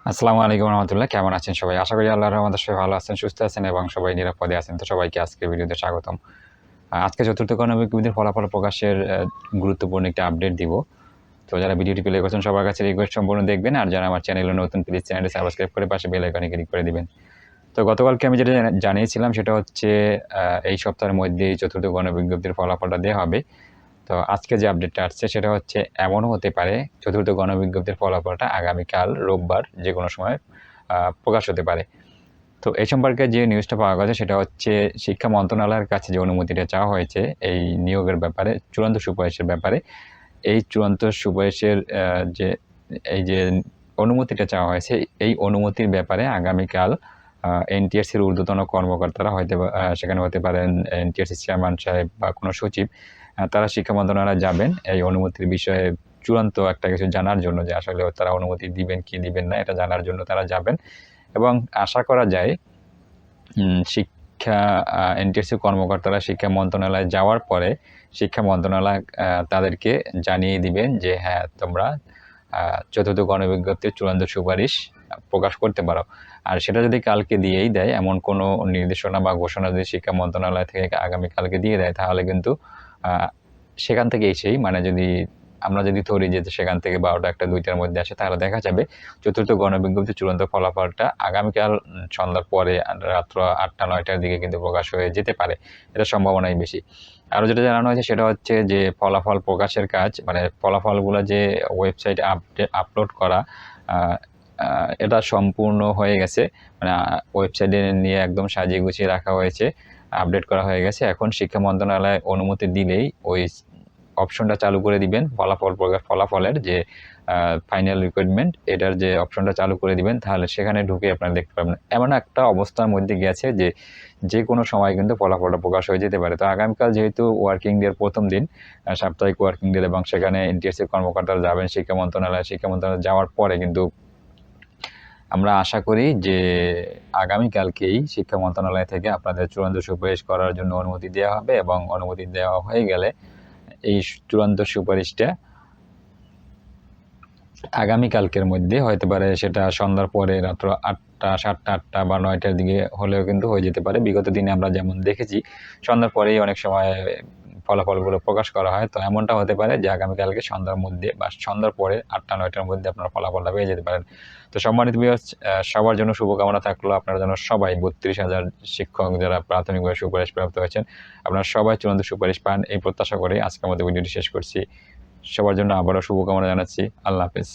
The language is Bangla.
আসসালামু আলাইকুম রহমতুল্লাহ। কেমন আছেন সবাই? আশা করি আল্লাহর রহমতে সবাই ভালো আছেন, সুস্থ আছেন এবং সবাই নিরাপদে আছেন। তো সবাইকে আজকের ভিডিওতে স্বাগতম। আজকে চতুর্থ গণবিজ্ঞ বিধির ফলাফল প্রকাশের গুরুত্বপূর্ণ একটি আপডেট দিব। তো যারা ভিডিওটি প্লে করছেন সবার কাছে রিকোয়েস্ট সম্পূর্ণ দেখবেন, আর যারা আমার চ্যানেলে নতুন প্লিজ চ্যানেলটি সাবস্ক্রাইব করে পাশে বেল আইকনে ক্লিক করে দিবেন। তো গতকালকে আমি যেটা জানিয়েছিলাম সেটা হচ্ছে এই সপ্তাহের মধ্যেই চতুর্থ গণবিজ্ঞপ্তির ফলাফলটা দেওয়া হবে। তো আজকে যে আপডেটটা আসছে সেটা হচ্ছে এমনও হতে পারে চতুর্থ গণবিজ্ঞপ্তির ফলাফলটা আগামীকাল রোববার যে কোনো সময় প্রকাশ হতে পারে। তো এই সম্পর্কে যে নিউজটা পাওয়া গেছে সেটা হচ্ছে শিক্ষা মন্ত্রণালয়ের কাছে যে অনুমতিটা চাওয়া হয়েছে এই নিয়োগের ব্যাপারে, চূড়ান্ত সুপারিশের ব্যাপারে, এই চূড়ান্ত সুপারিশের যে অনুমতিটা চাওয়া হয়েছে, এই অনুমতির ব্যাপারে আগামীকাল এনটিআরসির ঊর্ধ্বতন কর্মকর্তারা হয়তো সেখানে হতে পারেন এনটিআরসির চেয়ারম্যান সাহেব বা কোনো সচিব, তারা শিক্ষা মন্ত্রণালয়ে যাবেন এই অনুমতির বিষয়ে চূড়ান্ত একটা কিছু জানার জন্য, যে আসলে তারা অনুমতি দিবেন কি দিবেন না এটা জানার জন্য তারা যাবেন। এবং আশা করা যায় শিক্ষা এনটিআরসি কর্মকর্তারা শিক্ষা মন্ত্রণালয়ে যাওয়ার পরে শিক্ষা মন্ত্রণালয় তাদেরকে জানিয়ে দিবেন যে হ্যাঁ, তোমরা চতুর্থ গণবিজ্ঞপ্তির চূড়ান্ত সুপারিশ প্রকাশ করতে পারো। আর সেটা যদি কালকে দিয়েই দেয়, এমন কোনো নির্দেশনা বা ঘোষণা যদি শিক্ষা মন্ত্রণালয় থেকে আগামীকালকে দিয়ে দেয়, তাহলে কিন্তু সেখান থেকে এসেই মানে আমরা যদি ধরি যে সেখান থেকে ১২টা ১টা ২টার মধ্যে আসে, তাহলে দেখা যাবে চতুর্থ গণবিজ্ঞপ্তির চূড়ান্ত ফলাফলটা আগামীকাল সন্ধ্যার পরে রাত্র ৮টা ৯টার দিকে কিন্তু প্রকাশ হয়ে যেতে পারে। এটার সম্ভাবনাই বেশি। আরও যেটা জানানো হয়েছে সেটা হচ্ছে যে ফলাফল প্রকাশের কাজ, মানে ফলাফলগুলো যে ওয়েবসাইটে আপলোড করা, এটা সম্পূর্ণ হয়ে গেছে। মানে ওয়েবসাইটে নিয়ে একদম সাজিয়ে গুছিয়ে রাখা হয়েছে, আপডেট করা হয়ে গেছে। এখন শিক্ষা মন্ত্রণালয় অনুমতি দিলেই ওই অপশনটা চালু করে দিবেন, ফলাফলের যে ফাইনাল রিক্রুটমেন্ট, এটার যে অপশনটা চালু করে দিবেন, তাহলে সেখানে ঢুকে আপনারা দেখতে পাবেন। এমন একটা অবস্থার মধ্যে গেছে যে কোনো সময় কিন্তু ফলাফলটা প্রকাশ হয়ে যেতে পারে। তো আগামীকাল যেহেতু ওয়ার্কিং ডে এর প্রথম দিন, সাপ্তাহিক ওয়ার্কিং ডে, এবং সেখানে এনটিএসসি কর্মকর্তারা যাবেন শিক্ষা মন্ত্রণালয় যাওয়ার পরে কিন্তু আমরা আশা করি যে আগামীকালকেই শিক্ষা মন্ত্রণালয় থেকে আপনাদের চূড়ান্ত সুপারিশ করার জন্য অনুমতি দেওয়া হবে, এবং অনুমতি দেওয়া হয়ে গেলে এই চূড়ান্ত সুপারিশটা আগামীকালকের মধ্যে হতে পারে, সেটা সন্ধ্যার পরে রাত্র ৮টা ৭টা ৮টা বা ৯টার দিকে হলেও কিন্তু হয়ে যেতে পারে। বিগত দিনে আমরা যেমন দেখেছি সন্ধ্যার পরেই অনেক সময় ফলাফলগুলো প্রকাশ করা হয়। তো এমনটা হতে পারে যে আগামীকালকে সন্ধ্যার মধ্যে বা সন্ধ্যার পরে ৮টা ৯টার মধ্যে আপনার ফলাফলটা পেয়ে যেতে পারেন। তো সম্মানিত ভিউয়ার্স, সবার জন্য শুভকামনা থাকলো। আপনারা যেন সবাই ৩২,০০০ শিক্ষক যারা প্রাথমিকভাবে সুপারিশ প্রাপ্ত হয়েছেন, আপনারা সবাই চূড়ান্ত সুপারিশ পান, এই প্রত্যাশা করে আজকের মতো ভিডিওটি শেষ করছি। সবার জন্য আবারও শুভকামনা জানাচ্ছি। আল্লাহ হাফেজ।